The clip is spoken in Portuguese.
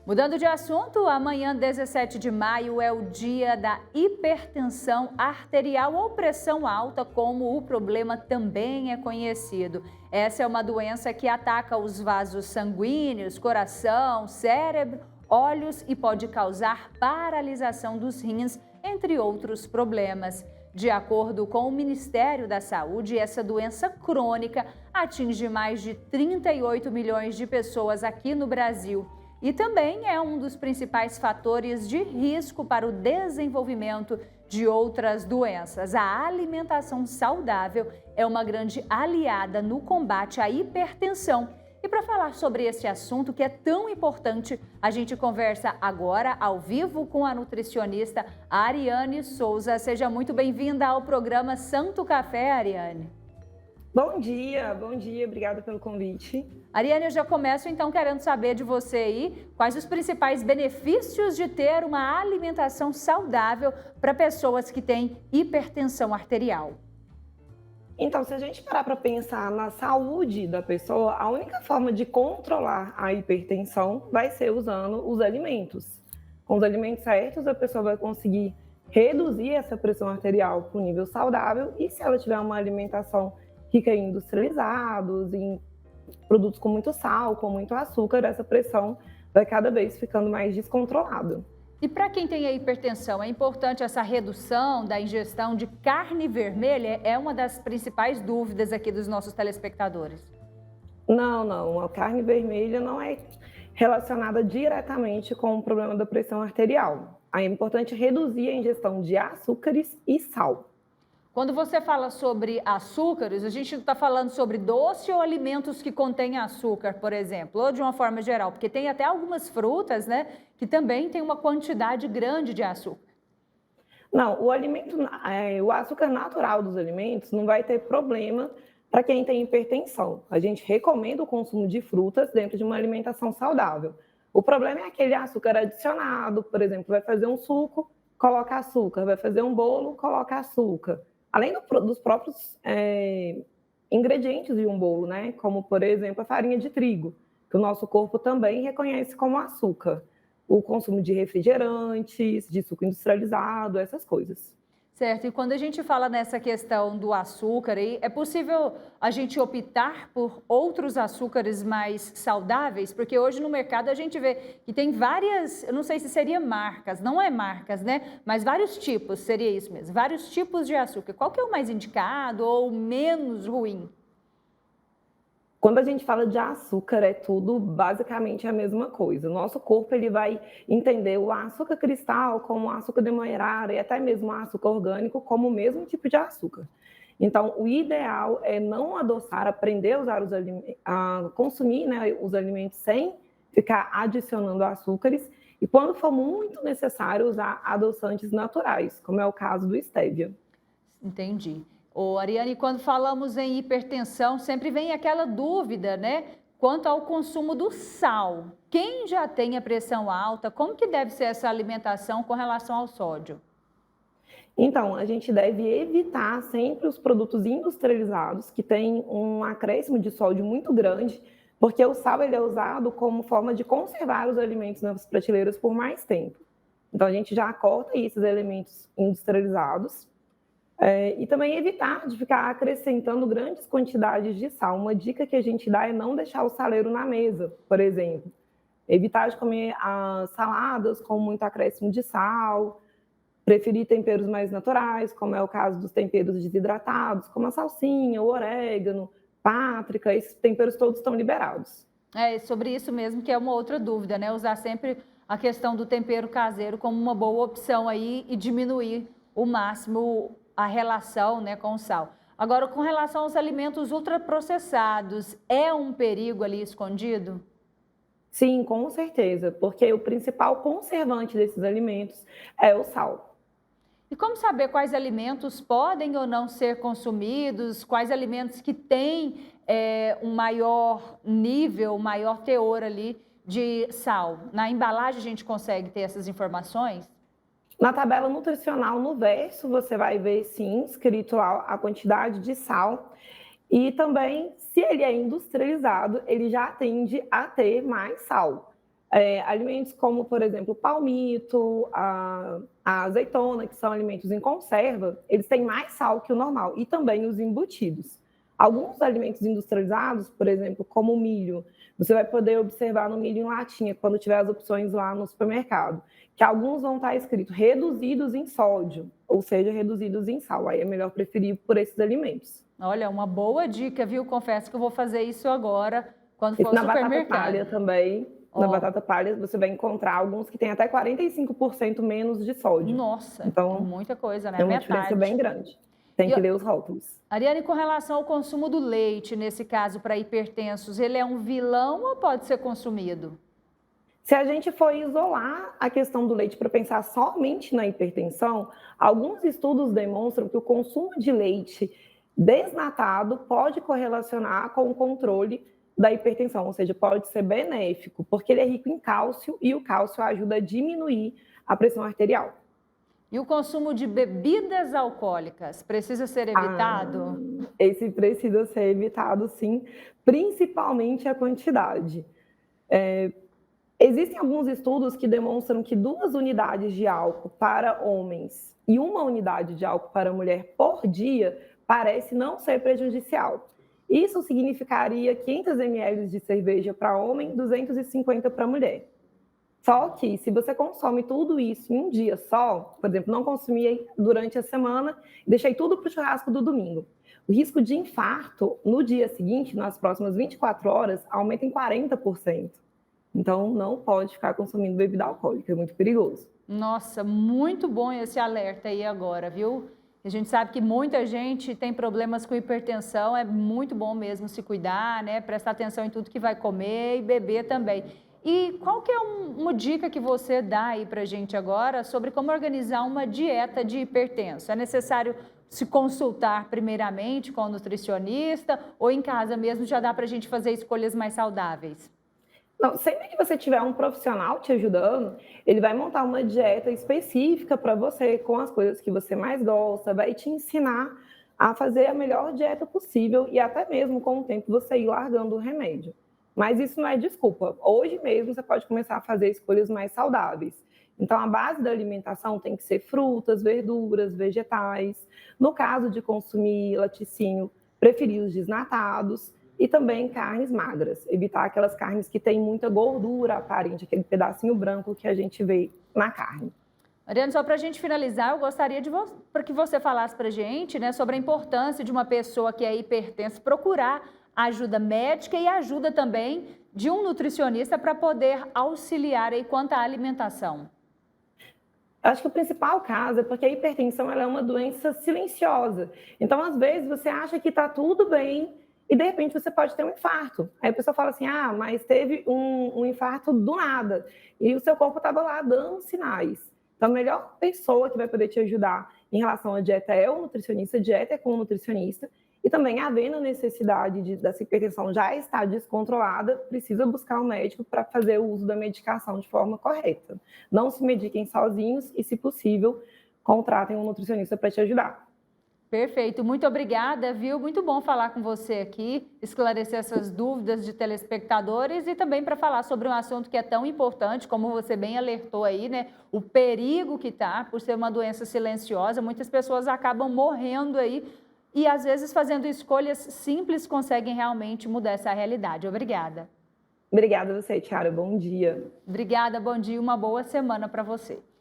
Mudando de assunto, amanhã, 17 de maio, é o dia da hipertensão arterial ou pressão alta, como o problema também é conhecido. Essa é uma doença que ataca os vasos sanguíneos, coração, cérebro, olhos e pode causar paralisação dos rins, entre outros problemas. De acordo com o Ministério da Saúde, essa doença crônica atinge mais de 38 milhões de pessoas aqui no Brasil. E também é um dos principais fatores de risco para o desenvolvimento de outras doenças. A alimentação saudável é uma grande aliada no combate à hipertensão. E para falar sobre esse assunto que é tão importante, a gente conversa agora ao vivo com a nutricionista Ariane Souza. Seja muito bem-vinda ao programa Santo Café, Ariane. Bom dia, obrigada pelo convite. Ariane, eu já começo então querendo saber de você aí quais os principais benefícios de ter uma alimentação saudável para pessoas que têm hipertensão arterial. Então, se a gente parar para pensar na saúde da pessoa, a única forma de controlar a hipertensão vai ser usando os alimentos. Com os alimentos certos, a pessoa vai conseguir reduzir essa pressão arterial para um nível saudável e se ela tiver uma alimentação rica em industrializados, em produtos com muito sal, com muito açúcar, essa pressão vai cada vez ficando mais descontrolada. E para quem tem a hipertensão, é importante essa redução da ingestão de carne vermelha? É uma das principais dúvidas aqui dos nossos telespectadores. Não, a carne vermelha não é relacionada diretamente com o problema da pressão arterial. É importante reduzir a ingestão de açúcares e sal. Quando você fala sobre açúcares, a gente está falando sobre doce ou alimentos que contêm açúcar, por exemplo, ou de uma forma geral, porque tem até algumas frutas, né, que também tem uma quantidade grande de açúcar. Não, o açúcar natural dos alimentos não vai ter problema para quem tem hipertensão. A gente recomenda o consumo de frutas dentro de uma alimentação saudável. O problema é aquele açúcar adicionado, por exemplo, vai fazer um suco, coloca açúcar, vai fazer um bolo, coloca açúcar. Além dos próprios ingredientes de um bolo, né? Como, por exemplo, a farinha de trigo, que o nosso corpo também reconhece como açúcar. O consumo de refrigerantes, de suco industrializado, essas coisas. Certo, e quando a gente fala nessa questão do açúcar, é possível a gente optar por outros açúcares mais saudáveis? Porque hoje no mercado a gente vê que tem várias, eu não sei se seria marcas, não é marcas, né? Mas vários tipos, seria isso mesmo, vários tipos de açúcar. Qual que é o mais indicado ou menos ruim? Quando a gente fala de açúcar, é tudo basicamente a mesma coisa. O nosso corpo ele vai entender o açúcar cristal como o açúcar demerara e até mesmo o açúcar orgânico como o mesmo tipo de açúcar. Então, o ideal é não adoçar, aprender a usar a consumir, né, os alimentos sem ficar adicionando açúcares e, quando for muito necessário, usar adoçantes naturais, como é o caso do stevia. Entendi. Ô, Ariane, quando falamos em hipertensão, sempre vem aquela dúvida, né? Quanto ao consumo do sal. Quem já tem a pressão alta, como que deve ser essa alimentação com relação ao sódio? Então, a gente deve evitar sempre os produtos industrializados, que têm um acréscimo de sódio muito grande, porque o sal ele é usado como forma de conservar os alimentos nas prateleiras por mais tempo. Então, a gente já corta esses elementos industrializados. E também evitar de ficar acrescentando grandes quantidades de sal. Uma dica que a gente dá é não deixar o saleiro na mesa, por exemplo. Evitar de comer saladas com muito acréscimo de sal, preferir temperos mais naturais, como é o caso dos temperos desidratados, como a salsinha, o orégano, páprica, esses temperos todos estão liberados. É sobre isso mesmo que é uma outra dúvida, né? Usar sempre a questão do tempero caseiro como uma boa opção aí e diminuir o máximo a relação, né, com o sal. Agora, com relação aos alimentos ultraprocessados, é um perigo ali escondido? Sim, com certeza, porque o principal conservante desses alimentos é o sal. E como saber quais alimentos podem ou não ser consumidos, quais alimentos que têm um maior nível, um maior teor ali de sal? Na embalagem a gente consegue ter essas informações? Na tabela nutricional, no verso, você vai ver, sim, escrito lá a quantidade de sal. E também, se ele é industrializado, ele já tende a ter mais sal. Alimentos como, por exemplo, o palmito, a azeitona, que são alimentos em conserva, eles têm mais sal que o normal, e também os embutidos. Alguns alimentos industrializados, por exemplo, como o milho, você vai poder observar no milho em latinha, quando tiver as opções lá no supermercado, que alguns vão estar escritos reduzidos em sódio, ou seja, reduzidos em sal. Aí é melhor preferir por esses alimentos. Olha, uma boa dica, viu? Confesso que eu vou fazer isso agora, quando E for ao na batata supermercado. palha também, na batata palha você vai encontrar alguns que têm até 45% menos de sódio. Nossa, Então, muita coisa, né? é uma diferença bem grande. Tem E, que ler os rótulos. Ariane, com relação ao consumo do leite, nesse caso para hipertensos, ele é um vilão ou pode ser consumido? Se a gente for isolar a questão do leite para pensar somente na hipertensão, alguns estudos demonstram que o consumo de leite desnatado pode correlacionar com o controle da hipertensão, ou seja, pode ser benéfico, porque ele é rico em cálcio e o cálcio ajuda a diminuir a pressão arterial. E o consumo de bebidas alcoólicas precisa ser evitado? Esse precisa ser evitado, sim, principalmente a quantidade. Existem alguns estudos que demonstram que 2 unidades de álcool para homens e 1 unidade de álcool para mulher por dia parece não ser prejudicial. Isso significaria 500 ml de cerveja para homem, 250 para mulher. Só que se você consome tudo isso em um dia só, por exemplo, não consumi durante a semana, deixei tudo para o churrasco do domingo, o risco de infarto no dia seguinte, nas próximas 24 horas, aumenta em 40%. Então, não pode ficar consumindo bebida alcoólica, é muito perigoso. Nossa, muito bom esse alerta aí agora, viu? A gente sabe que muita gente tem problemas com hipertensão, é muito bom mesmo se cuidar, né? Prestar atenção em tudo que vai comer e beber também. E qual que é uma dica que você dá aí pra gente agora sobre como organizar uma dieta de hipertenso? É necessário se consultar primeiramente com o nutricionista ou em casa mesmo já dá pra gente fazer escolhas mais saudáveis? Não, sempre que você tiver um profissional te ajudando, ele vai montar uma dieta específica para você, com as coisas que você mais gosta, vai te ensinar a fazer a melhor dieta possível e até mesmo com o tempo você ir largando o remédio. Mas isso não é desculpa. Hoje mesmo você pode começar a fazer escolhas mais saudáveis. Então, a base da alimentação tem que ser frutas, verduras, vegetais. No caso de consumir laticínio, preferir os desnatados. E também carnes magras, evitar aquelas carnes que têm muita gordura aparente, aquele pedacinho branco que a gente vê na carne. Mariana, só para a gente finalizar, eu gostaria para que você falasse para a gente, né, sobre a importância de uma pessoa que é hipertensa procurar ajuda médica e ajuda também de um nutricionista para poder auxiliar aí quanto à alimentação. Acho que o principal caso é porque a hipertensão ela é uma doença silenciosa. Então, às vezes, você acha que está tudo bem, e de repente você pode ter um infarto. Aí a pessoa fala assim, mas teve um infarto do nada. E o seu corpo estava lá dando sinais. Então a melhor pessoa que vai poder te ajudar em relação à dieta é o nutricionista, dieta é com o nutricionista. E também havendo a necessidade dessa hipertensão já estar descontrolada, precisa buscar um médico para fazer o uso da medicação de forma correta. Não se mediquem sozinhos e, se possível, contratem um nutricionista para te ajudar. Perfeito, muito obrigada, viu? Muito bom falar com você aqui, esclarecer essas dúvidas de telespectadores e também para falar sobre um assunto que é tão importante, como você bem alertou aí, né? O perigo que tá por ser uma doença silenciosa, muitas pessoas acabam morrendo aí e às vezes fazendo escolhas simples conseguem realmente mudar essa realidade. Obrigada. Obrigada a você, Tiara. Bom dia. Obrigada, bom dia, uma boa semana para você.